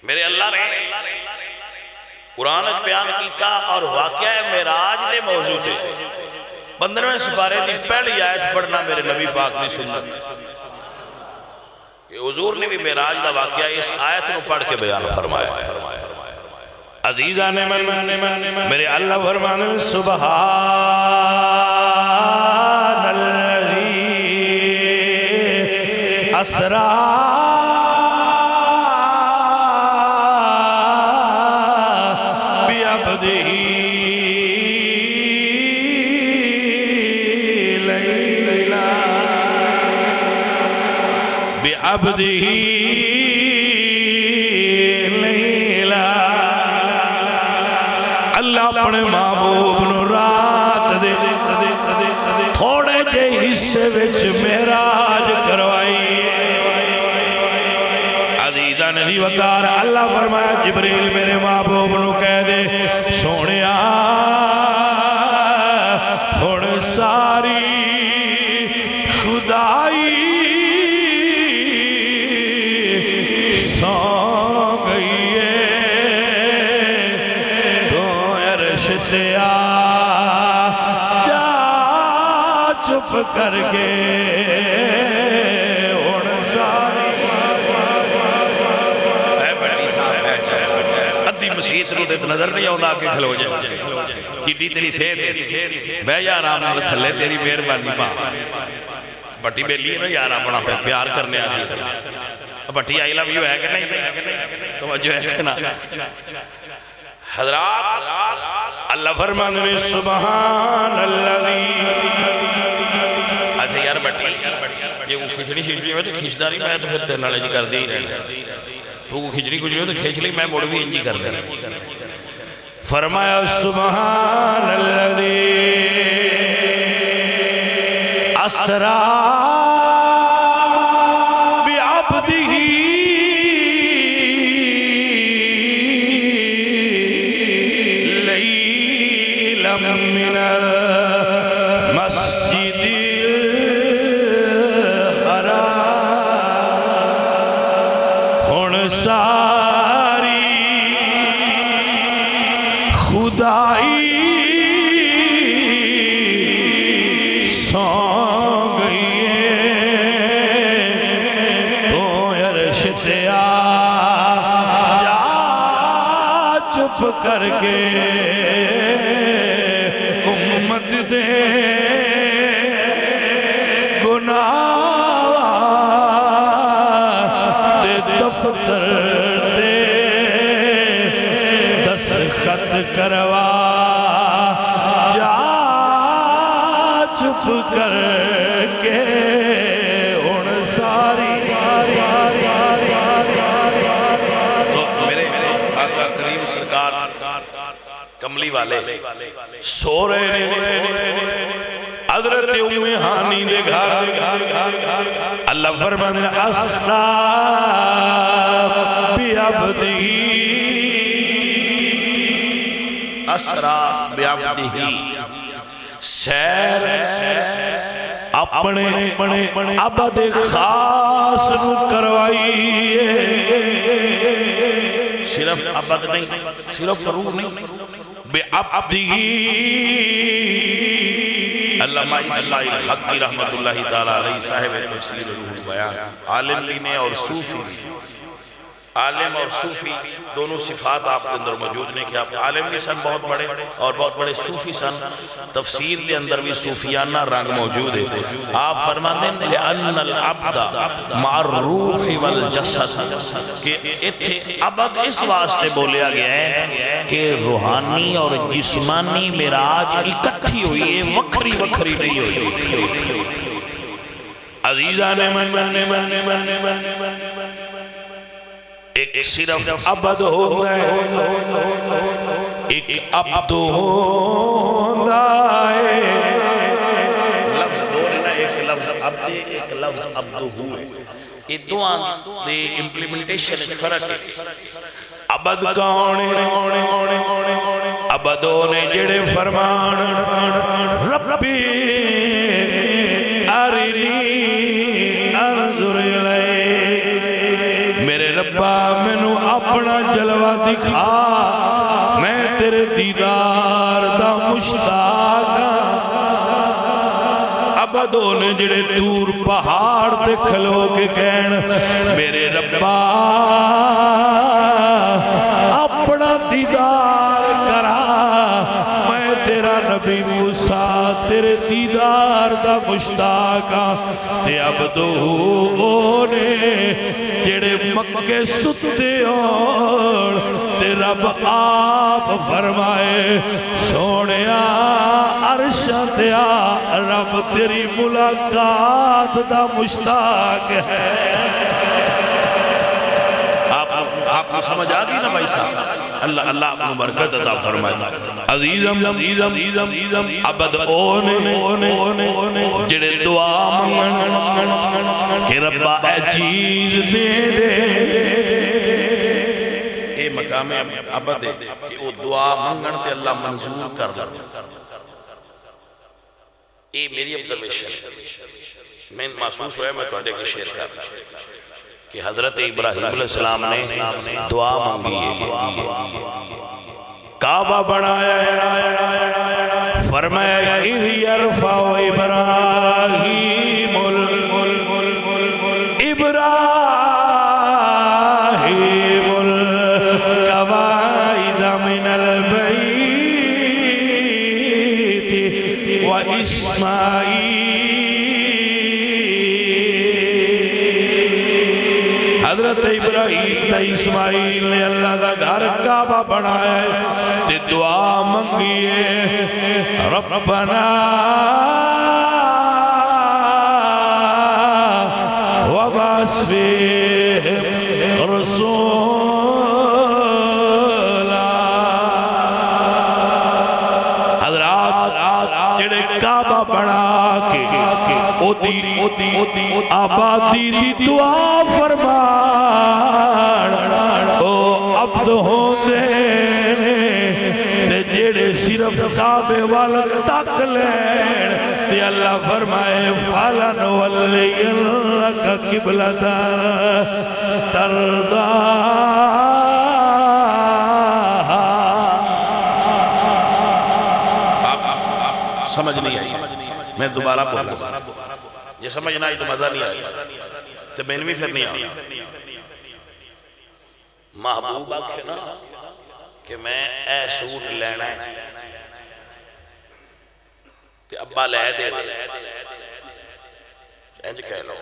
میرے اللہ نے قرآن بیان کیتا اور واقعہ معراج دے موضوع تھے 15ویں سپارے دی پہلی آیت پڑھنا میرے نبی پاک نے سنت کہ حضور نے بھی معراج دا واقعہ اس آیت نو پڑھ کے بیان فرمایا عزیزان میرے اللہ فرمانے سبحان الذی اسرا عبدہ لیلا اللہ اپنے محبوب نو رات دے تھوڑے جے حصے وچ معراج کروائی عزیزاں دی وقار اللہ فرمایا جبریل میرے محبوب نو کہہ دے سونیا ہن ساری خدائی چپ کر کے ادھی مسیح رو دیت نظر نہیں ہونا آگے کھلو جائے کیڈی تیری سیت بے یار آمال تھلے تیری مہربانی پا بٹی بیلی ہے نا یار اپنا پیار کرنے آسی بٹی آئی لو یو ہے کہ نہیں توجہ ہے کہ نا حضرات اللہ فرمانے میں سبحان اللذی اچھا یار بٹی یہ وہ کھچڑی شیچڑی میں تو کھچتا نہیں میں تو پھر تیرنا لے جی کر دی تو وہ کھچڑی کچھ تو کھچ لی میں موڑ بھی انجی کر دی فرمایا سبحان اللذی اسرا بعبدہ من المسجد الحرام ہن ساری خدائی سو گئی تو عرش تے آ جا چپ کر کے دے گناہ دے دفتر دے دستخط کروا جا چپ کر کے ان ساری تو میرے آقا کریم سرکار کملی والے سو رہے حضرت ام ہانی دے گھر اللہ فرمانے اسرا بعبدہ اسرا بعبدہ سیر اپنے عبد خاص نو کروائی صرف عبد نہیں صرف فروغ نہیں بعبدہ علامہ اسماعیل حقی رحمت اللہ تعالیٰ علیہ صاحب تفسیر روح البیان عالم بھی نے اور صوفی عالم اور صوفی دونوں صفات آپ کے اندر موجود نے کہ آپ عالم بھی سن بہت بڑے اور بہت بڑے صوفی سن تفسیر کے اندر بھی صوفیانہ رنگ موجود ہے آپ فرماتے ہیں لِأَنَّ الْعَبْدَ مَعَ الرُّوحِ وَالْجَسَدِ کہ عبد اس واسطے بولیا گیا ہے کہ روحانی اور جسمانی معراج اکٹھی ہوئی ہے وکھری وکھری نہیں ہوئی عزیزان ایک صرف عبد ہو گئے ایک عبد ہوندہ ہے لفظ دو لینا ایک لفظ عبد ایک لفظ عبد ہوئے یہ دو دے امپلیمنٹیشن فرق ہے عبد کون عبدوں نے جڑے فرمان ربی ارنی انظر الیک میرے ربا منو اپنا جلوہ دکھا میں تیرے دیدار دا مشتاق عبدوں نے جڑے دور پہاڑ تے کھلو کے کہن میرے ربا اپنا دیدار کرا میں تیرا نبی موسیٰ تیرے دیدار دا مشتاق تے عبدوں نے جڑے مکے ستے اور تے رب آپ فرمائے سونیا عرشاں تے آ رب تیری ملاقات دا مشتاق ہے آپ کو سمجھ آگئی نا بھائی صاحب اللہ آپ کو برکت عطا فرمائے عزیزم عبد اونے جڑے دعا منگن کہ ربا اے چیز دے دے اے مقام عبد ہے کہ وہ دعا منگن تے اللہ منظور کر دے اے میری observation میں محسوس ہوئے میں توڑے کے شیئر کر رہا کہ حضرت ابراہیم علیہ السلام نے دعا مانگی ہے کعبہ بنایا ہے فرمایا اِذْ يَرْفَعُ إِبْرَاهِيمُ الْقَوَائِدَ مِنَ الْبَيْتِ وَإِسْمَاعِيلَ حضرت ابراہیم تا اسماعیل نے اللہ دا گھر کعبہ بنایا ہے تے دعا منگیے ربنا وبعث فیہم رسولا حضرات جڑے کعبہ بنا کے آبادی دی دعا فرمان او عبد ہوندے نے جڑے صرف کعبے والا تک لین تے اللہ فرمائے فَلَنُوَلِّيَنَّكَ قِبْلَةً تَرْضَاهَا سمجھ نہیں آئی میں دوبارہ بولا یہ سمجھنا آئی تو مزہ نہیں آئی تو میں نے بھی پھر نہیں آئی محبوب آکھے نا کہ میں اے سوٹ لینا ہے تے ابا لے دے انج کہہ لو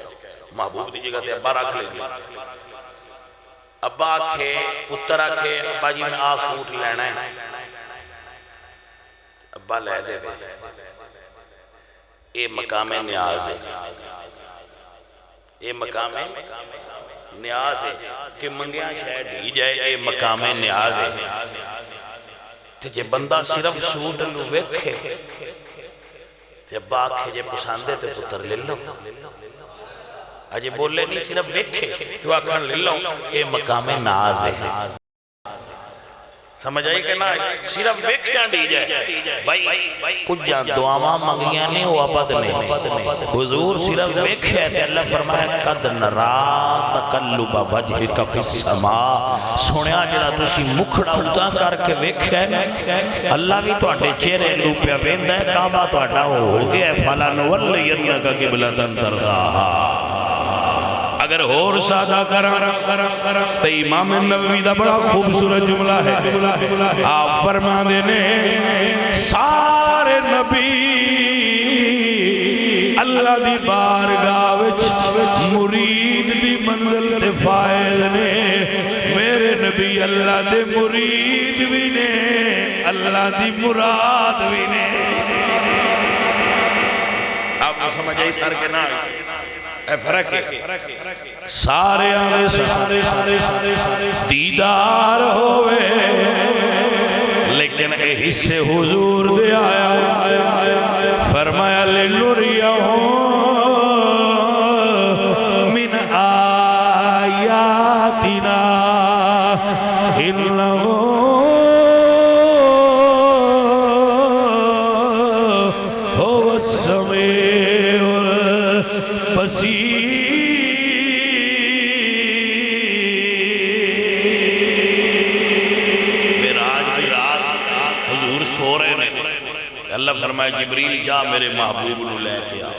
محبوب دی جگہ تے ابا رکھ لے گی ابا آکھے پتر آکھے ابا جی میں آ سوٹ لینا ہے ابا لے دے اے مقام نیاز ہے اے مقام نیاز ہے کہ منگیاں شاید ہی جائے اے مقام نیاز ہے تے جے بندہ صرف سوٹ نو ویکھے تے ابا آکھے جے پساندے تے پتر لے لو اجے بولے نہیں صرف ویکھے تو آکھن لے لو اے مقام نیاز ہے سمجھ آئی کہ نا صرف ویکھیاں دی جائے بھائی کچھ جان دعاواں مانگیاں نہیں ہوا پد نہیں حضور صرف ویکھے تھے اللہ فرمائے قد نرا تقلب وجہک فی السماء سنیا جڑا تسی مکھڑا اُتا کر کے ویکھے اللہ بھی تو اٹھے چہرے لوپیا بیندہ ہے کعبہ تو اٹھا ہو گیا فَلَنُوَلِّيَنَّكَ قِبْلَةً تَرْضَاهَا اگر اور سادہ کرا تو امام نبوی دا بڑا خوبصورت جملہ ہے آپ فرما دینے سارے نبی اللہ دی بارگاہ وچ مرید دی منزل تے فائد نے میرے نبی اللہ دے مرید بھی نے اللہ دی مراد بھی نے آپ کو سمجھ آئی سار کے نام اے فرق ہے سارے آنے دیدار ہوئے لیکن اے حصے حضور دے آیا فرمایا لِنُرِيَهُ مِنْ آیاتنا إِنَّهُ هُوَ السَّمِيعُ الْبَصِيرُ اللہ فرمائے جبریل جا میرے محبوب نو لے کے آ.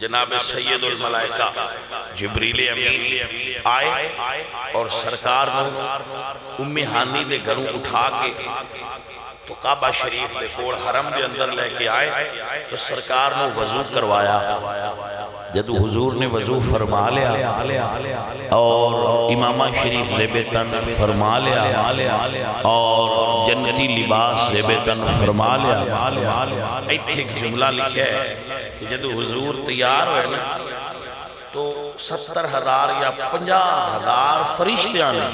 جناب سید الملائکہ جبریل امین آئے اور سرکار نو ام ہانی دے گھروں اٹھا کے تو کعبہ شریف دے کوڑ حرم دے اندر لے کے آئے تو سرکار نو وضو کروایا. جدو حضور نے وضو فرما لیا اور امامہ شریف زیب تن فرما لیا اور جنتی لباس زیب تن فرما لیا. ایتھے ایک جملہ لکھا ہے کہ جدو حضور تیار ہوئے نا تو 70,000 یا 50,000 فرشتیاں نے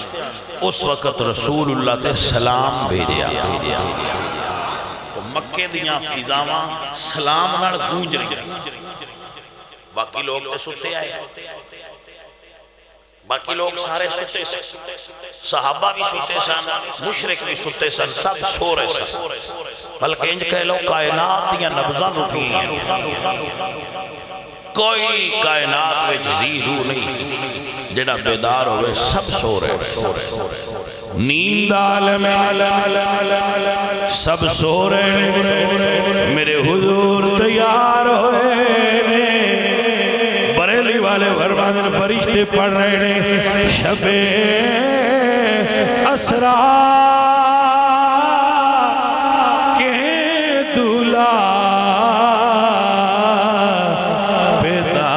اس وقت رسول اللہ تے سلام بھیجیا. تو مکے دیاں فضاواں سلام نال گونج رہی. باقی لوگ تے ستے آئے, باقی لوگ سارے ستے سن, صحابہ بھی ستے سن, مشرک بھی ستے سن, سب سو رہے سن. بلکہ انج کہہ لو کائنات دیا نبضاں رکھی ہیں, کوئی کائنات وچ زیرو نہیں جڑا بیدار ہوئے, سب سو رہے. نیند عالم سب سو رہے, میرے حضور تیار ہوئے. بریلی والے فرمانے فرشتے پڑھ رہے ہیں شب اسرا کے دلہا پیدا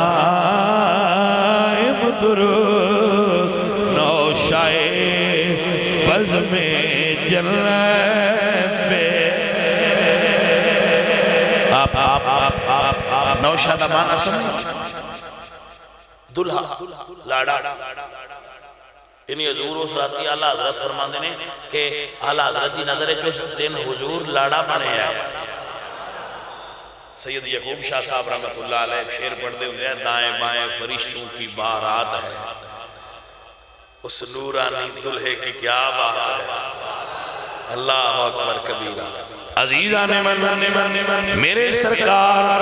درود نوشائے بزم جنت پہ. آپ نوشہ دا معنی سمجھ دلہا لاڑا. انہی حضور اس راتی اعلیٰ حضرت فرماندے نے کہ اعلیٰ حضرت دی نظر چوش دن حضور لاڑا بنے آئے. سید یعقوب شاہ صاحب رحمت اللہ علیہ شعر پڑھ دے ہوئے دائیں بائیں فرشتوں کی بارات ہے, اس نورانی دلہے کی کیا بات ہے. اللہ اکبر کبیرہ. عزیزان من میرے سرکار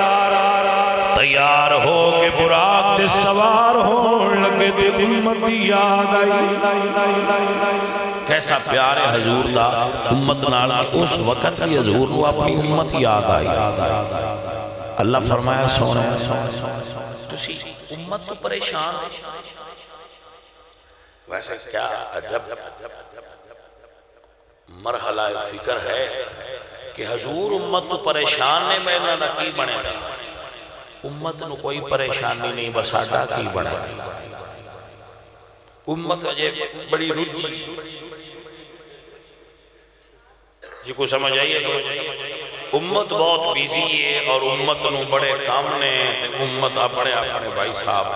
تیار ہو کے براق دے سوار ہو لگے تے امتی یاد آئی. کیسا پیار حضور دا امت نال کہ اس وقت بھی حضور کو اپنی امت یاد آئی. اللہ فرمایا سونے تسی امت تو پریشان. ویسے کیا عجب مرحلہ فکر ہے کہ حضور امت تو پریشان نے میں نہ کی بنے گا. امت نو کوئی پریشانی نہیں, بس آڈا کی بنے گا. امت اجے بڑی رجی جی کو سمجھ آئیے. امت بہت بیزی ہے اور امت نو بڑے کام نے. امت اپنے بھائی صاحب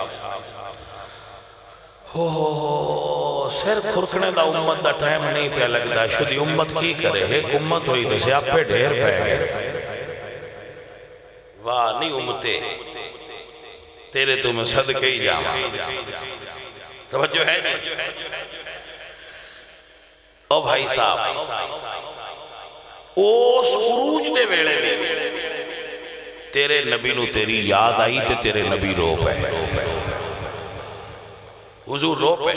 سر کھرکنے دا امت دا ٹائم نہیں پہ لگتا. شدی امت کی کرے, ایک امت ہوئی تو سے آپ پہ ڈھیر پہ گئے. واہ نہیں امتے تیرے تو میں صدقے ہی جاؤں. توجہ ہے جی. او بھائی صاحب اس عروج دے ویلے میں تیرے نبی نو تیری یاد آئی تے تیرے نبی رو پہ. حضور رو پہ.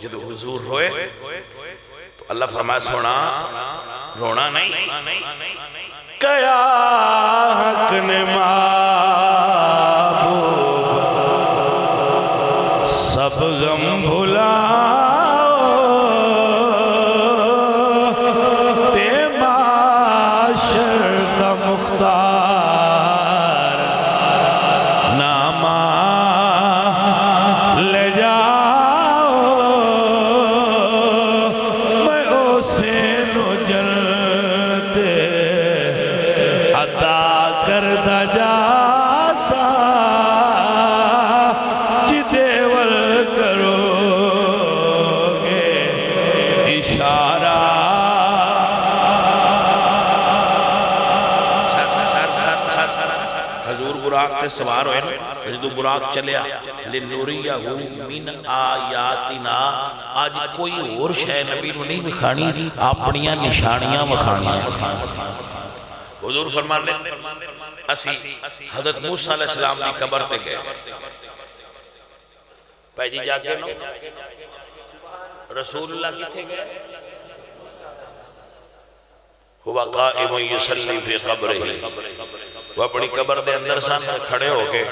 جدو حضور روئے تو اللہ فرمائے سونا رونا نہیں. کیا حق نے معبود سب غم بھلا تے معاشر کا مختار نامہ لے جاؤ میں اسے نو جلتے عطا کردہ جاسا جی دیول کرو گے اشارہ. حضور براق تے سوار ہوئے جدو براق چلیا لِنُرِيَهُ مِنْ آیاتنا. آج کوئی اور شے نبی نو نہیں بکھانی, اپنیاں نشانیاں بکھانیاں. حضور فرمانے اسی حضرت موسیٰ علیہ السلام کی قبر تے گئے. پہجی جا کے نو رسول اللہ کی تھے گئے. ہوا قائم یصلی فی قبرہ، وہ اپنی قبر دے اندر سامنے کھڑے ہو کے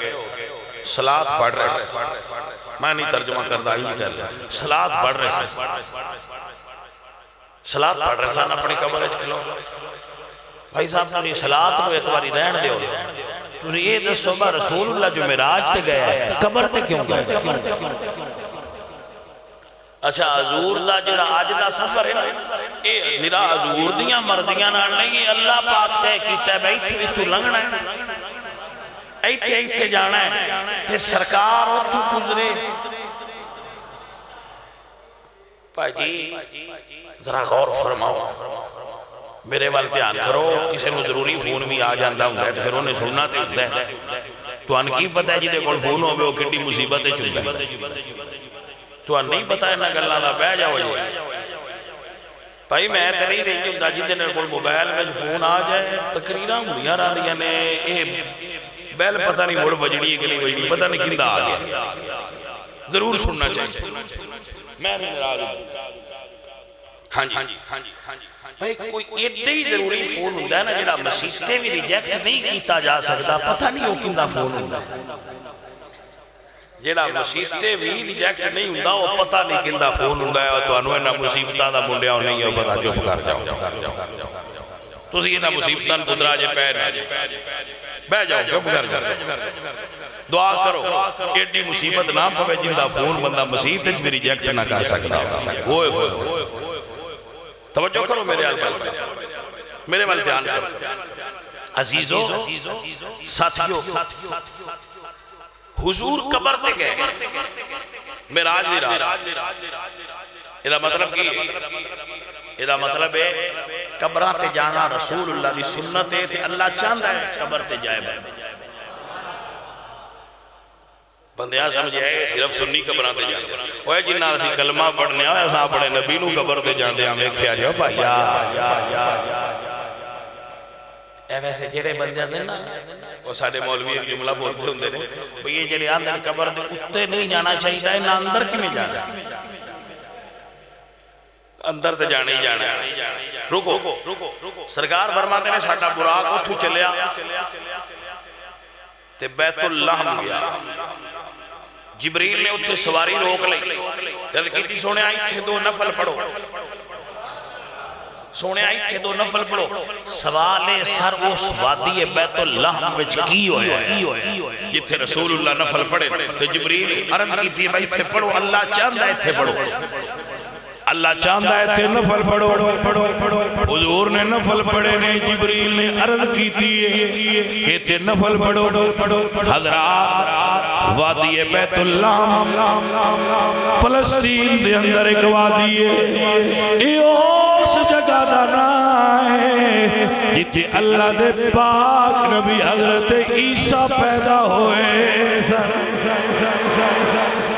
صلاۃ پڑھ رہے سے، میں نہیں ترجمہ کردہ ہی نہیں کر رہا، صلاۃ پڑھ رہے سے، صلاۃ پڑھ رہے سان اپنی قبر اچھ کھلو۔ بھائی صاحب تاری صلاۃ کو ایک باری رہن دے ہو، تو یہ دس صبح رسول اللہ جو معراج تے گیا ہے قبر تے کیوں گیا؟ اچھا حضور دا جڑا آج دا سفر ہے اے میرا حضور دیاں مرضیاں نہ نہیں، اللہ پاک تے کیتا ہے بھائی تو لنگنا ہے، ایتھے جانا ہے، پھر سرکار اتھو گزرے۔ بھائی جی ذرا غور فرماؤ، میرے وال دھیان کرو، کسی نو ضروری فون بھی آ جاندہ ہوں گا پھر انہیں سننا تے ہوتا ہے، تو ان کی پتہ ہے جی دے کول فون ہوگے وہ کٹی مصیبت ہے چلتا ہے، تو ان نہیں پتہ ہے نہ گلہ نہ بہ جاؤ جی۔ بھائی میں تے نہیں رہی ہوں جی دے کول موبائل میں فون آ جائے تقریرہ مڑیاں رہا دیا نے بیل پتہ نہیں موڑ بجڑی ہے کہ نہیں بجڑی، پتہ نہیں کندہ آ گیا، ضرور سننا چاہیے، میں نہیں نراز ہوں۔ ہاں جی بھائی کوئی ایڈی ضروری فون ہوندہ ہے نا جڑا مسیحتے بھی ریجیکٹ نہیں کیتا جا سکتا، پتہ نہیں ہو کندہ فون ہوندہ جڑا مسیحتے بھی ریجیکٹ نہیں ہوندہ وہ پتہ نہیں کندہ فون ہوندہ ہے، تو انہوں نے مسیحتہ دا منڈیا ہو نہیں ہے پتہ چپ کر جاؤ، تو اسی یہ مسیحتان پترا جے پیر بہ جاؤ چپ کر جاؤ، دعا کرو ایڈی مصیبت نہ پوے جندہ فون بندہ مسیحتے بھی ریجیکٹ نہ کر سکتا، ہوئے ہوئے توجہ کرو میرے آل سے، میرے وال دھیان کرو عزیزو ساتھیو، حضور قبر تے گئے معراج دی رات، ادا مطلب کی ادا مطلب ہے قبرہ تے جانا رسول اللہ دی سنت ہے تے اللہ چاہتا ہے قبر تے جائے بندیاں سمجھے ہے صرف سنی قبرہ تے جانا، وہ جنہ اسی کلمہ پڑھنے آئے ایسا اپنے نبی نو قبر تے جاندے ہمیں کھیا جاؤ بھائی اے ویسے جڑے بندیاں دے نا وہ ساڑھے مولوی ایک جملہ بولتے ہوں دے بھئی یہ جڑے آندھر قبر دے اتے نہیں جانا چاہیے ہے نہ اندر کی میں جانا، اندر تے جانے ہی جانا ہے۔ رکو سرکار فرماتے ہیں ساڑھا براق اتھو چلیا تے بیت اللہ میں گیا، جبریل نے اتھے سواری روک لئی، جب کیتی سونے آئی تھے دو نفل پڑھو، سونے آئی تھے دو نفل پڑھو، سوالے سر اس وادی بیت اللہ میں کی ہوئے جتھے رسول اللہ نفل پڑھے، تو جبریل عرض کیتی ہے بھائی تھے پڑھو، اللہ چاہتا ہے تھے پڑھو، اللہ چاہتا ہے تھے نفل پڑھو، حضور نے نفل پڑھے نے، جبریل نے عرض کیتی ہے کہ تھے نفل پڑھو، حضرات وادی بیت اللہ فلسطین دے اندر ایک وادی ہے، اس جگہ دا نام ہے جتھے اللہ دے پاک نبی حضرت عیسیٰ پیدا ہوئے،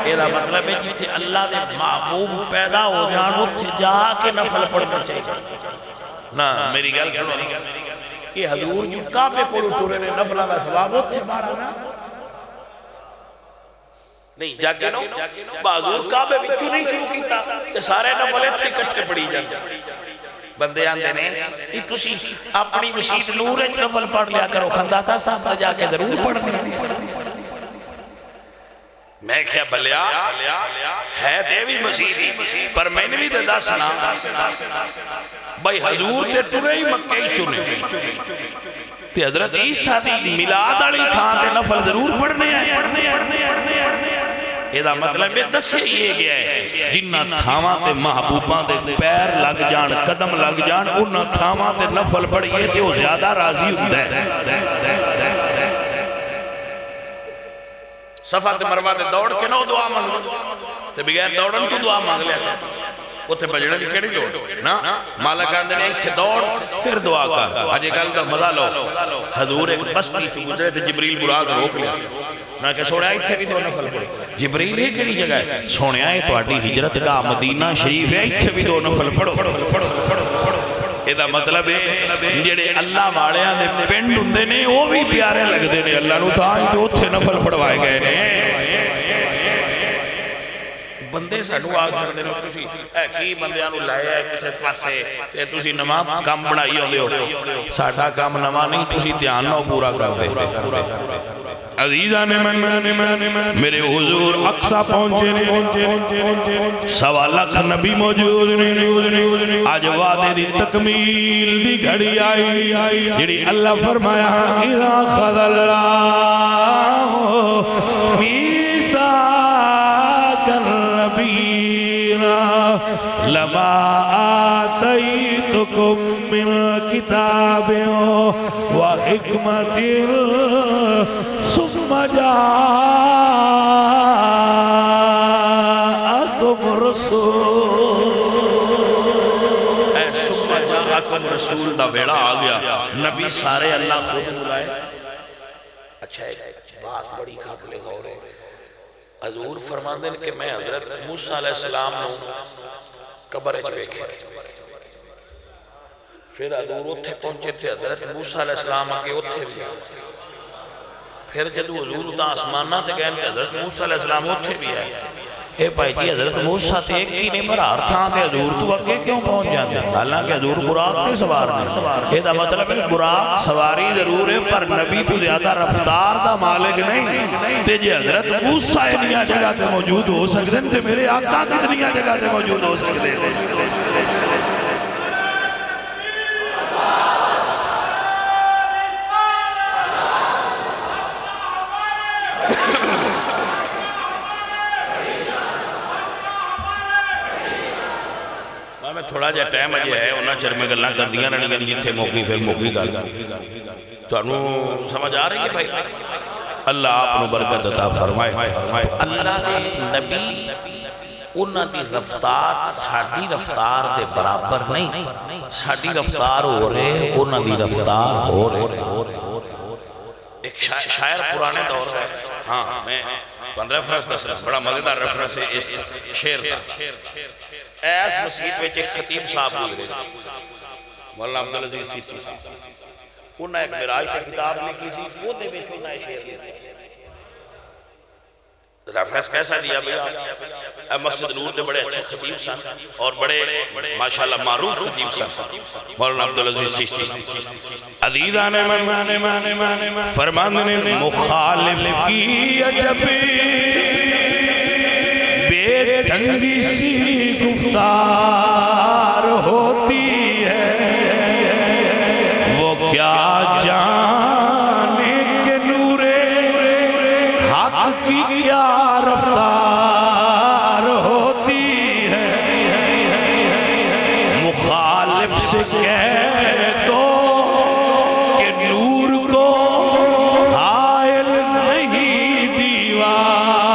یہ مطلب ہے جتھے اللہ دے محبوب پیدا ہو جان اتھے جا کے نفل پڑھنا چاہیے نا، میری گل سنو، یہ حضور جو کعبے کو ٹورے نے نفلہ دا ثواب اتھے مارا نا نہیں جاگے نو حضور کعبے بچو نہیں شروع کیتا تے سارے نفل اتھے کٹھے پڑی جاتے، بندے آندے نے یہ تسی اپنی مسجد نور ایک نفل پڑھ لیا کرو، کھندا تھا ساتھ جا کے ضرور پڑھ لیا، میں کیا بلیا ہے دیوی مسیح پر میں نے بھی دے سنا بھائی حضور تے ٹورے ہی مکہ ہی چنے تے حضرت عیسیٰ دی ملاد علی تھا تے نفل ضرور پڑھنے ہیں، یہ دا مطلب ہے دسے یہ گیا ہے جنہ تھاواں تے محبوباں دے پیر لگ جان قدم لگ جان انہ تھاواں تے نفل پڑھئے تے وہ زیادہ راضی ہوتا ہے، صفحہ تے مروہ تے دوڑ کے نو دعا مانگ لو تے بغیر دوڑن تو دعا مانگ لیا وہ تے بجڑے بھی کیڑی لوڑ نا، مالک آندے نے ایتھے دوڑ پھر دعا کر، آجے گل دا مزہ لو، حضور ایک بستی تو گزرے تے جبریل براق روک لیا، میں کہ سوڑے ایتھے بھی دو نفل پڑے، جبریل ہی کیڑی جگہ ہے، سوڑے آئے تو آٹی ہجرت کا مدینہ شریف ہے، ایتھے بھی دو نفل پڑھو، یہ مطلب ہے جڑے اللہ والیاں دے پنڈ ہوندے نے وہ بھی پیارے لگدے نے اللہ نو، تاں ہی تے اوتھے نفل پڑھوائے گئے نے، بندے سانو آ سکتے ہیں تسی اے کی بندیاں نو لایا ہے کسے پاسے تے تسی نواں کام بنائی ہوندے ہو ساڈا کام نواں نہیں تسی دھیان نال پورا کر دے عزیزان من میرے حضور اقصا پہنچے نے 1.25 لاکھ نبی موجود نے آج وعدے دی تکمیل دی گھڑی آئی جڑی اللہ فرمایا اذا خذ اللہ میثاق النبیین لما آتیتکم من کتاب و حکمت ثم جاءکم رسول دا ویڑا آ گیا نبی سارے اللہ خود بلائے اچھا ایک بات بڑی قابل غور ہے حضور فرماندے کہ میں حضرت موسیٰ علیہ السلام نو قبر اچ ویکھے پھر حضور اتھے پہنچے تھے حضرت موسیٰ علیہ السلام آگے اتھے بھی پھر جدو حضور دا آسمانہ تے گئے کہ حضرت موسیٰ علیہ السلام اتھے بھی آئے اے بھائی جی حضرت موسیٰ تے ایک ہی نہیں برار تھا تے حضور تو اگے کیوں پہنچ جاتے ہیں حالانکہ حضور براق تے سوار نہیں یہ دا مطلب ہے براق سواری ضرور ہے پر نبی تو زیادہ رفتار دا مالک نہیں تے جی حضرت موسیٰ انہیا جگہ تے موجود ہو سکتے ہیں تے میرے آقا کتنیا جگہ تے موجود ہو سکتے ہیں تھوڑا جا ٹائم اجے ہے انہاں چر میں گلاں کر دیاں رہنیاں جتھے موقعی پھر موقعی گل تانوں سمجھ آ رہی ہے بھائی اللہ آپ نو برکت عطا فرمائے اللہ دے نبی انہاں دی رفتار ساڈی رفتار دے برابر نہیں ساڈی رفتار ہو رہے انہاں دی رفتار ہو رہے ایک شاعر پرانے دور ہے ہاں میں ریفرنس دس رہا بڑا مزیدار ریفرنس ہے اس شعر کا ایس مسجد میں ایک خطیب صاحب ہوئے مولانا عبدالعزیز سیسی انہوں نے ایک معراج کی کتاب لکھی سی وہ دے بیچ انہوں نے شعر لکھی ریفرنس کیسا دیا بھئی مسجد نور دے بڑے اچھے خطیب سن اور بڑے ماشاءاللہ معروف خطیب سن مولانا عبدالعزیز سیسی عزیزان من فرماندنے مخالف کی عجبی بے ڈھنگی سی گفتار ہوتی ہے وہ کیا جانے کہ نور حق کی کیا رفتار ہوتی ہے مخالف سے کہہ دو کہ نور کو حائل نہیں دیوار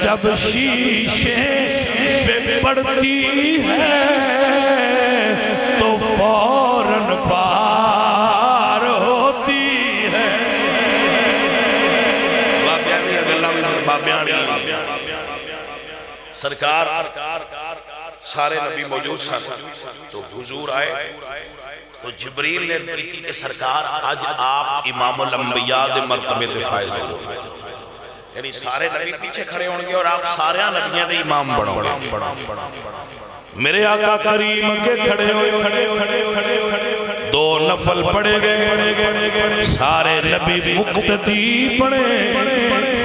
جب شیشے پہ پڑتی ہے تو فوراً پار ہوتی ہے سرکار سارے نبی موجود سن تو حضور آئے تو جبریل نے کی کہ سرکار آج آپ امام الانبیاء دے مرتبے تے فائز ہو یعنی سارے نبی پیچھے کھڑے ہوں گے اور آپ سارے نبیوں دے امام بڑھو میرے آقا کریم کے کھڑے ہوئے دو نفل پڑے گئے سارے نبی مقتدی پڑے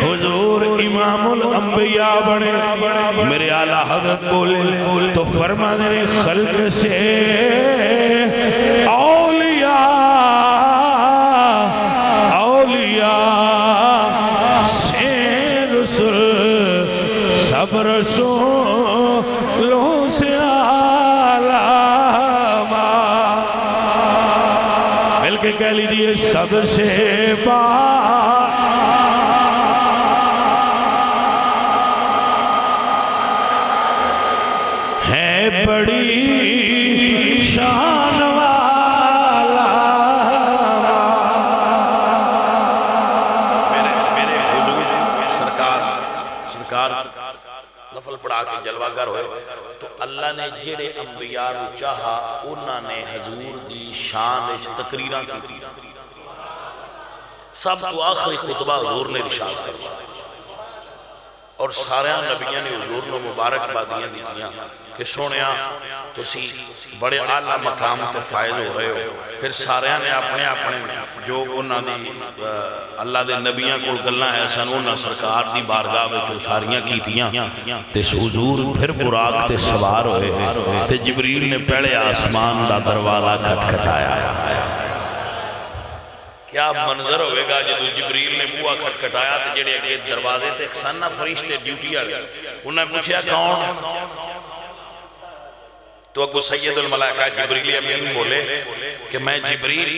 حضور امام الانبیاء بڑے میرے اعلیٰ حضرت بولے تو فرما دے خلق سے اولیاء سب رسولوں سے عالمہ مل کے کہہ لیجئے سب سے ہے بڑی شان والا میرے حضور سرکار نفل پڑھا کے جلوہ گر ہوئے تو اللہ نے جڑے انبیاء نو چاہا انہاں نے حضور دی شان وچ تقریراں کی سب تو آخری خطبہ حضور نے ارشاد فرمایا اور سارے نبیوں نے حضور نے مبارک بادیاں دیتیاں کہ سونیا تسی بڑے اعلیٰ مقام تے فائز ہو رہے ہو. پھر سارے نے اپنے اپنے جو انہاں دی اللہ دے نبیوں کول گلاں ہے سن انہاں سرکار دی بارگاہ وچ ساریاں کیتیاں تے حضور پھر براق تے سوار ہوئے تے جبریل نے پہلے آسمان دا دروازہ کھٹکھٹایا. کیا منظر ہوئے گا جدو جبریل نے بوا کھٹکھٹایا تے جڑے اگے دروازے تے اکسانہ فرشتے ڈیوٹی والے انہوں نے پوچھا کون؟ تو اگو سید الملائکہ جبریل امین بولے کہ میں جبریل.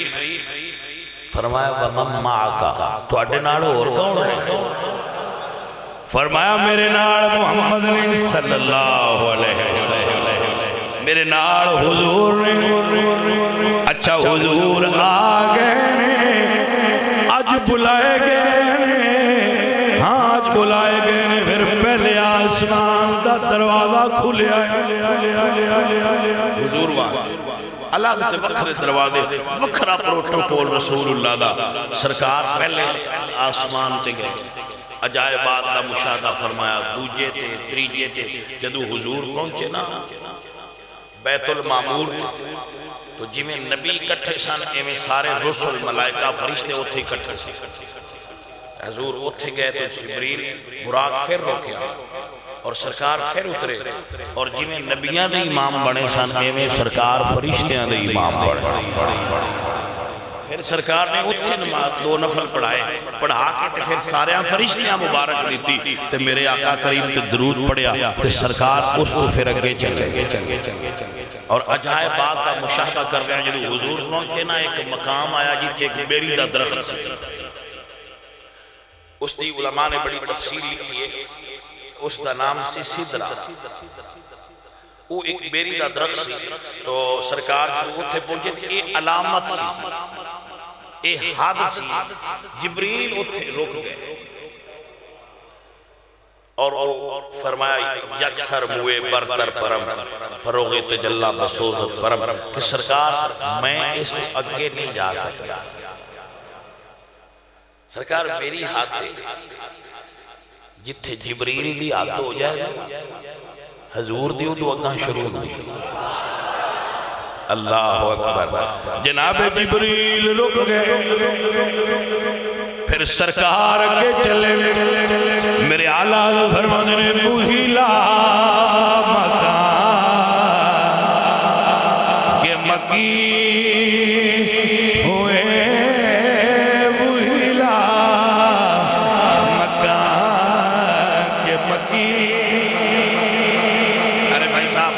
فرمایا وَمَن مَعَكَ تو اڈے نال اور کون ہے؟ فرمایا میرے نال محمد صلی اللہ علیہ وسلم میرے نال حضور نے. اچھا حضور آگئے آج بلائے گئے ہاں آج بلائے گئے پھر پہلے آسمان دا دروازہ کھلے حضور واسطے اللہ دے وکھرے دروازے وکھرا پروٹوکول رسول اللہ دا. سرکار پہلے آسمان تے گئے عجائبات دا مشاہدہ فرمایا دوجے تے تریجے تے جدو حضور پہنچے نا بیت المعمور تو جی میں نبی کٹھے سن ایمیں سارے رسول ملائکہ فرشتے اتھے کٹھے سن. حضور اتھے گئے تو جبریل براق پھر روکیا اور سرکار پھر اترے اور جی میں نبیاں دے امام بنے سن ایمیں سرکار فرشتیاں دے امام بنے. پھر سرکار نے اتھے نماز 2 نفل پڑھا کے پھر سارے فرشتیاں مبارک دیتی تے میرے آقا کریم تے درود پڑھیا تے سرکار اس کو پھر اگے چلے اور عجائب بات کا مشاہدہ کر رہے ہیں. جب حضور پہنچے نا ایک مقام آیا جی ایک بیری دا درخت سی. اس دی علماء نے بڑی تفصیل لکھی ہے اس دا نام سی سدرہ. وہ ایک بیری دا درخت سی تو سرکار سے اتھے پہنچے تھے یہ علامت سی یہ حد سی. جبریل اتھے رک گئے اور فرمایا یکسر موے برتر پرم فروغ تجلہ بسوزت پرم کہ سرکار میں اس اگے نہیں جا سکتا. سرکار میری ہاتھ دے جتھے جبریل دی آگے ہو جائے حضور دیو دو اگاں شروع نہیں. اللہ اکبر. جناب جبریل رک گئے پھر سرکار اگے چلے میرے آلہ فرمانے نے بوہیلا مکان کہ مکی ہوئے بوہیلا مکان کہ مکی. ارے بھائی صاحب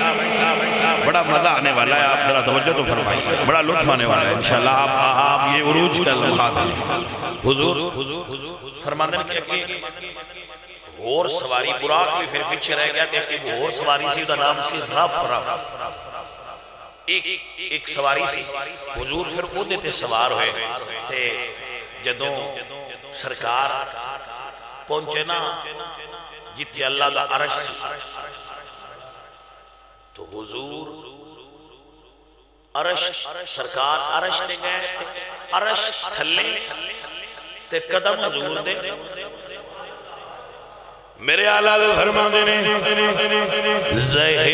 بڑا مزہ آنے والا ہے. آپ ذرا توجہ تو فرمائیے بڑا لطف آنے والا ہے انشاءاللہ. آپ یہ عروج کا لمحات ہیں. حضور فرماندے نے کہ اور سواری براق بھی پھر پیچھے رہ گیا کہ ایک اور سواری سی دا نام سی رف. ایک سواری سی حضور پھر وہ دیتے سوار ہوئے تے جدوں سرکار پہنچے نا جتھے اللہ دا عرش تو حضور عرش سرکار عرش تے گئے عرش تھلے تے قدم حضور دے میرے آلہ دے فرمان دینے زہر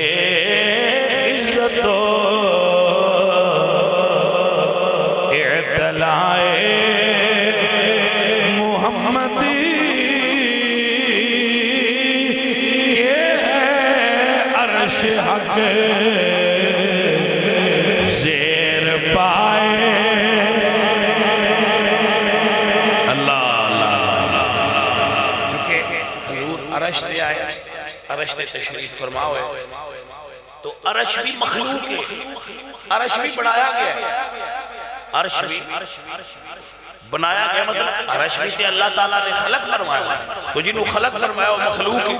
عزت و اعتلائے محمدی یہ ہے عرش حق زیر پائے. عرش دے آئے عرش دے تشریف فرما ہوئے تو عرش بھی مخلوق ہے. عرش بھی بنایا گیا ہے. عرش بھی بنایا گیا مطلب عرش بھی تے اللہ تعالیٰ نے خلق فرمایا تو جنہوں خلق فرمایا وہ مخلوق ہے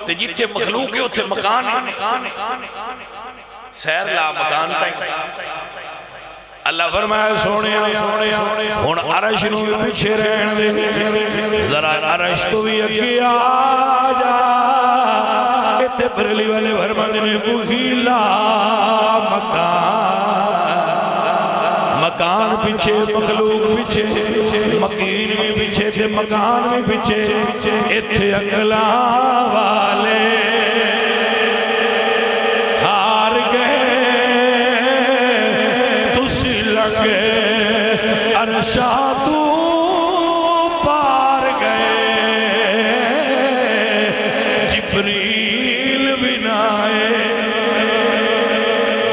تے جتھے مخلوق ہے اتھے مکان سیر لا مکان تائیں. اللہ فرمایا سونے ہون عرش نو بھی پیچھے رہن دے ذرا عرش تو بھی اگے آجا تے بریلی والے فرماندے نے وہی لا مکان مکان پیچھے مخلوق پیچھے مکین بھی پیچھے تے مکان بھی پیچھے ایتھے عقلاں والے ہار گئے تسی لگے عرشا تو پار گئے جبریل بھی نہ آئے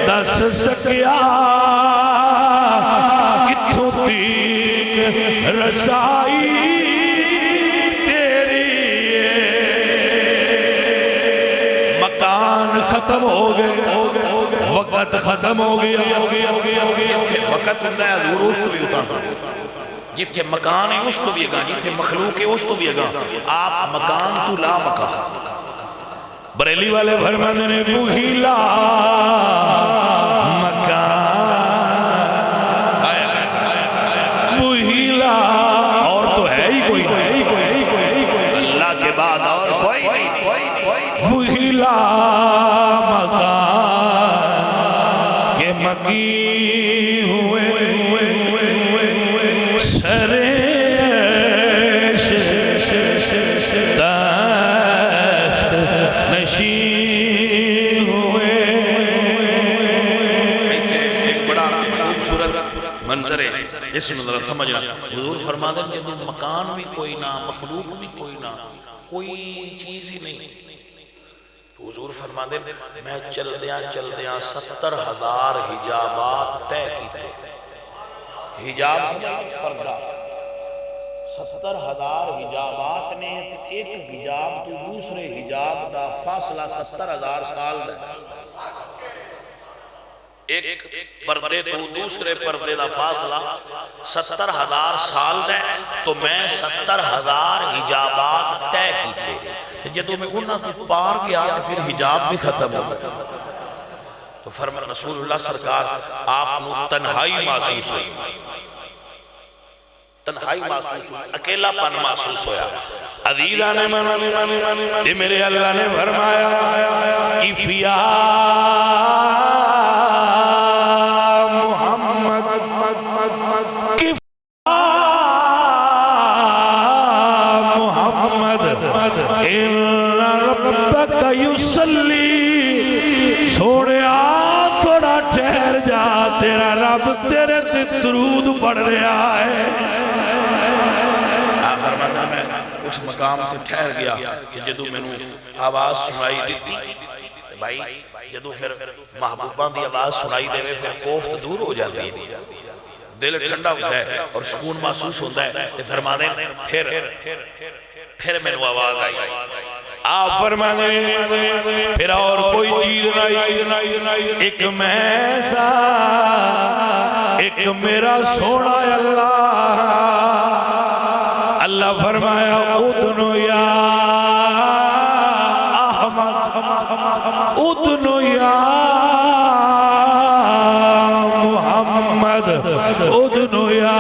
دس سکیا کتھوں تیک رسائی تیری مکان ختم ہو گئے وقت ختم ہو گیا وقت ہوتا ہے حضور اس تو بھی ہوتا جتھے مکان ہے اس تو بھی اگا جتھے مخلوق ہے اس تو بھی اگا آپ مکان تو لا مکان بریلی والے فرماتے نے وہی لا مکان وہی لا اور تو ہے ہی کوئی اللہ کے بعد اور کوئی وہی لا مکان کہ مکی ہوئے سرے منظر ہے اس میں ذرا سمجھنا حضور فرماتے ہیں کہ مکان بھی کوئی نہ مخلوق بھی کوئی نہ کوئی چیز ہی نہیں حضور فرماتے ہیں میں چل دیا 70,000 حجابات طے کیتے حجاب پردہ 70,000 حجابات نے ایک حجاب تو دوسرے حجاب دا فاصلہ 70,000 سال دا ایک پردے تو دوسرے پردے دا فاصلہ 70,000 سال دے تو میں 70,000 حجابات طے کیتے جدو میں انہاں تو پار گیا تو پھر حجاب بھی ختم ہو گیا تو فرمان رسول اللہ سرکار آپ نو تنہائی محسوس ہوئی تنہائی محسوس ہوئی اکیلا پن محسوس ہویا عزیزان نے میرے اللہ نے فرمایا کفیا چھوڑیا تھوڑا ٹھہر جا تیرا رب تیرے تے درود پڑھ رہا ہے آخر مطلب میں اس مقام سے ٹھہر گیا کہ جدو میں نے آواز سنائی دیتی بھائی جدو پھر محبوبان دی آواز سنائی دے پھر کوفت دور ہو جاتی ہے دل ٹھنڈا ہوتا ہے اور سکون محسوس ہوتا ہے فرما دیں پھر میں نے آواز آئی آپ فرمانے پھر اور کوئی چیز نہیں ایک میں سا ایک میرا سونا اللہ اللہ فرمایا ادنو یا احمد ادنو یا محمد ادنو یا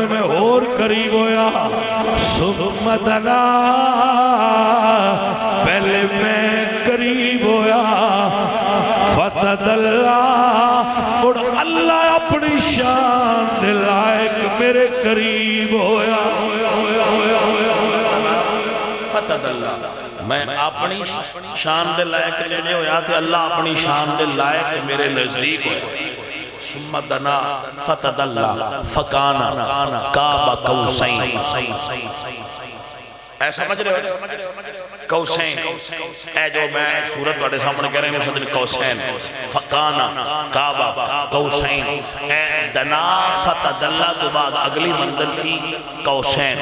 میں اور قریب ہویا سمتنا پہلے میں قریب ہویا فتد اللہ اور اللہ اپنی شان دلائق میرے قریب ہویا فتد اللہ میں اپنی شان دلائق لینے ہویا کہ اللہ اپنی شان دلائق میرے نزدیک ہویا سمدنا فتد اللہ فکانا کعب قوسین ایسا سمجھ رہے ہو قوسین اے جو میں صورت واڑے سامنے کہہ رہے ہیں صدر قوسین فکانا کعب قوسین اے دنا فتد اللہ تو بعد اگلی منزل تھی قوسین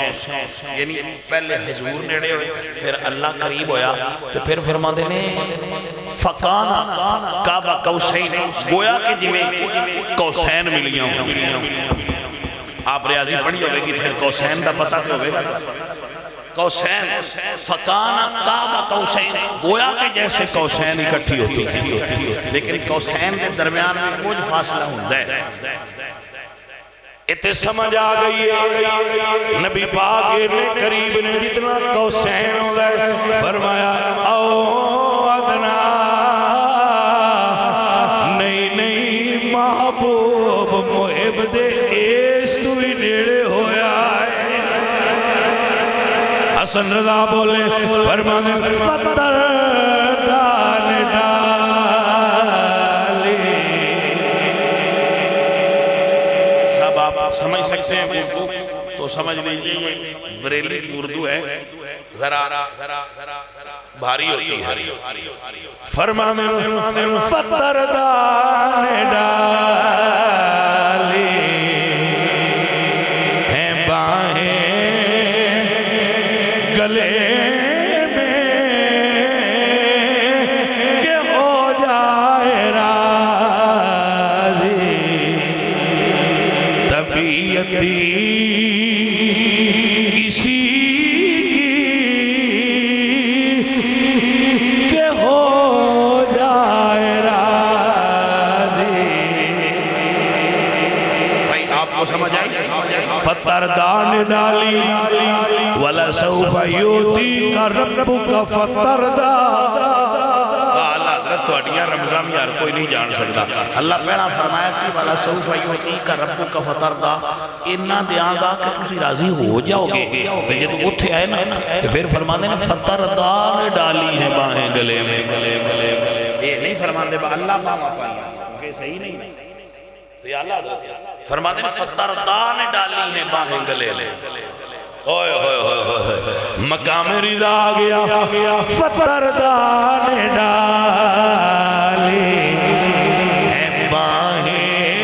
یعنی پہلے حضور نیڑے ہوئے پھر اللہ قریب ہویا تو پھر فرما دینے فکانا کعب قوسین گویا کہ جویں قوسین ملیاں ہوں آپ ریاضی پڑھی ہوئے گی پھر قوسین دا پتہ کیوں ہوئے گا قوسین فکانا کعب قوسین گویا کہ جیسے قوسین اکٹھی ہوتی ہے لیکن قوسین کے درمیان میں کچھ فاصلہ ہوتا ہے اتنے سمجھ آ گئی ہے نبی پاک نے قریب نے جتنا قوسین ہوتا ہے فرمایا او ادنا نہیں محبوب محب دے اس تو ہی نیڑے ہویا ہے حسن رضا بولے فرمانے فتر دان آپ سمجھ سکتے ہیں اردو تو سمجھ لیجیے بریلی کی اردو ہے ذرا بھاری ہوتی ہے فرمانے فتر دان ڈالی ہیں باہیں گلے میں کہ ہو جائے راضی کسی کے ہو جائے راضی بھائی آپ کو سمجھ آئی فتر دان ڈالی وَلَا سَوْفَ يُؤْتِيكَ رَبُّكَ فَتَرْضَىٰ توڑیاں رمضان میں ہر کوئی نہیں جان سکتا اللہ پہنا فرمایا سی والا سوف یعطیک ربک فترضیٰ انہاں دیاں گا کہ تسی راضی ہو جاؤ گے جب اٹھے آئے نا پھر فرماندے نے فترضیٰ نے ڈالی ہیں باہیں گلے میں یہ نہیں فرماندے با اللہ باما پایا کہ صحیح نہیں تو یہ اللہ فرماندے نے فترضیٰ نے ڈالی ہیں باہیں گلے میں اوئے ہوئے ہوئے ہوئے مقام رضا گیا فترضیٰ نے ڈالی ہیں باہیں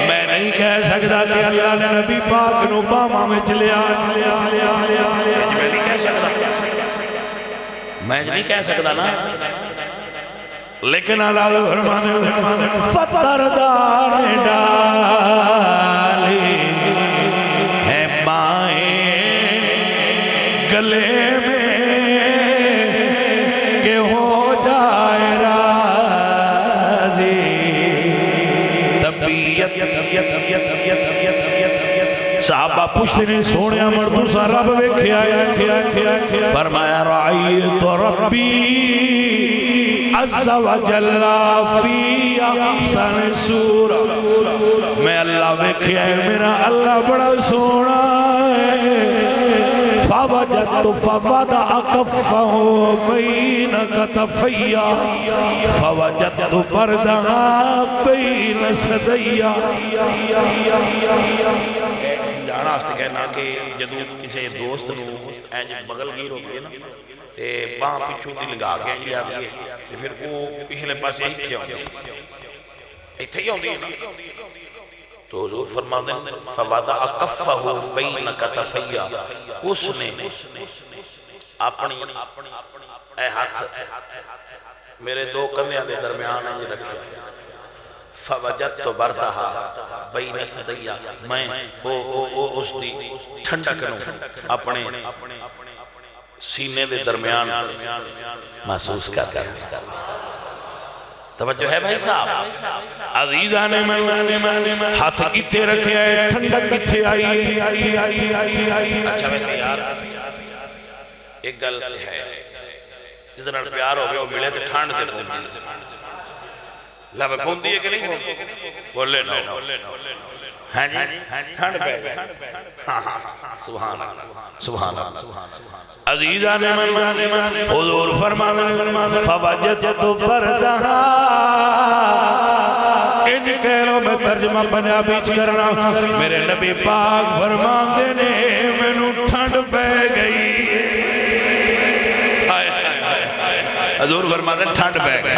میں نہیں کہہ سکتا کہ اللہ نے نبی پاک نو باما میں چلیا میں نہیں کہہ سکتا میں نہیں کہہ سکتا نا لیکن اللہ فرمانے فترضیٰ نے ڈالی گلے میں کہ ہو جائے راضی طبیعت صحابہ پوچھتے سونے مردو سا رب ویکھیا فرمایا رعیت ربی عز و جل فی احسن صورت میں اللہ ویکھیا ہے میرا اللہ بڑا سونا ہے فوجدت فوضع كفه بين كتفي فوجدت بردها بين ثدي سمجھانا واسطے کہنا کہ جدوں کسی دوست نو انج بغل گیر ہو گئے نا تے باں پچھوں دی لگا کے انج لیا گئے تے پھر وہ پچھلے پاسے ایتھے ہوندی ایتھے ہی ہوندی تو حضور فرماتے ہیں فوضع کفہ بین کتفی اس نے اپنی اے ہاتھ میرے دو کندھیاں دے درمیان انج رکھیا فوجدت بردہا بین ثدی میں اس دی ٹھنڈک نو اپنے سینے دے درمیان محسوس کرتا توجہ ہے بھائی صاحب عزیزہ نے ہاتھ کتے رکھے آئے ٹھنڈک کتے آئی اچھا ویسے یار ایک گل ہے جتنا پیار ہو گیا وہ ملے تو ٹھانڈ دے پوندی لب پوندی ہے کہ نہیں پوندی بولے نا ہاں جی ٹھانڈ پہ گئے سبحان اللہ سبحان اللہ عزیزہ نے حضور فرمانے فوجدت بردہا انج کہہ لو میں ترجمہ پنجابی کرنا میرے نبی پاک فرماندے نے مینوں ٹھنڈ پہ گئی حضور فرماندے ٹھنڈ پہ گئی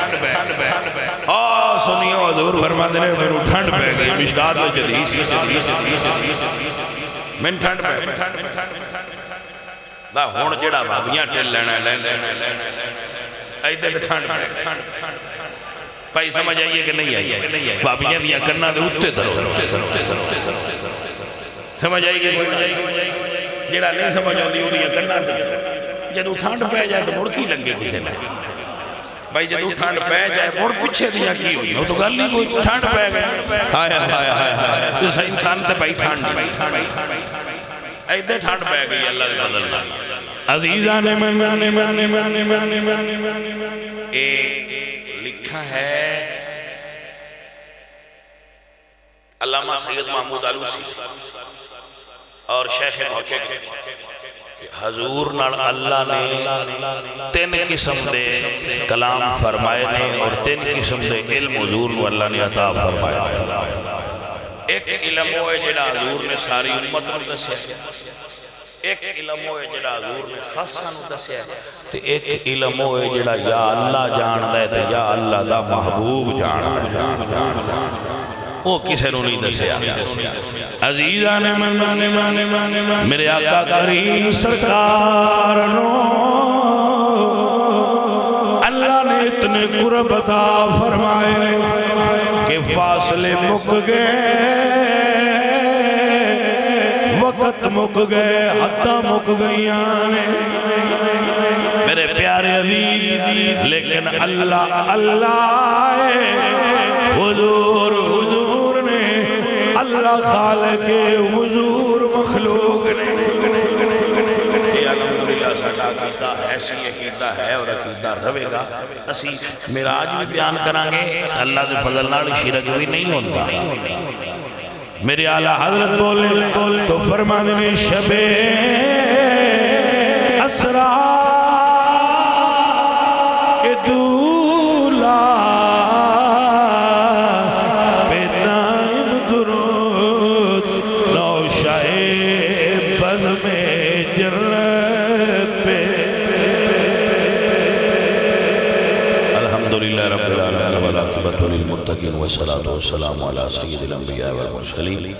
سنیو حضور فرماندے نے مینوں ٹھنڈ پہ گئی مشکات میں جدیس میں ٹھنڈ پہ دا ہون جڑا بھابیاں ٹل لینا ایدے تے ٹھنڈ پائی سمجھ آئیے کہ نہیں آئیے بھابیاں دیا کرنا دے اٹھتے دھرو سمجھ آئیے جڑا نہیں سمجھ آتی وہ دیا کرنا دے جدو ٹھنڈ پہ جائے تو مڑکی لگے کسے میں بھائی جدو ٹھنڈ پہ جائے مڑ پیچھے دیا کی ہوئی وہ تو گل نہیں کوئی ٹھنڈ پہ گئے ہائے ہائے ہائے ہائے جو سا انسان تے بھائی ٹھنڈ ایدے ٹھنڈ پہ گئی اللہ کے بدلنا عزیزان ایک لکھا ہے علامہ سید محمود آلوسی اور شیخ محقق حضور نال اللہ نے 3 قسم دے کلام فرمائے نے اور 3 قسم دے علم حضور نو اللہ نے عطا فرمایا. ایک علم ہوئے جڑا حضور نے ساری امت نو دسیا ایک علم ہوئے جڑا حضور نے خاصہ نو دسیا تے ایک علم ہوئے جڑا یا اللہ جاندا ہے تے یا اللہ دا محبوب جاندا ہے وہ کسے نو نہیں دسیا. عزیزان میرے آقا کریم سرکار نو اللہ نے اتنے قرب عطا فرمائے کہ فاصلے مک گئے وقت مک گئے حداں مک گئیاں نے میرے پیارے عزیز لیکن اللہ اللہ حضور حضور نے اللہ خالق حضور مخلوق نے یہ الحمدللہ ساڈا عقیدہ ایسی عقیدہ ہے اور عقیدہ رہے گا. اسی معراج بھی بیان کرانگے اللہ دے فضل نال شرک بھی نہیں ہوندا. میرے اعلیٰ حضرت بولے تو فرمانے میں شب اسرا کے دولا پہ دائم درود نوشہ بزم جنت پہ. الحمدللہ رب العالمین والعاقبۃ للمتقین والصلاۃ والسلام علی سید الانبیاء والمرسلین.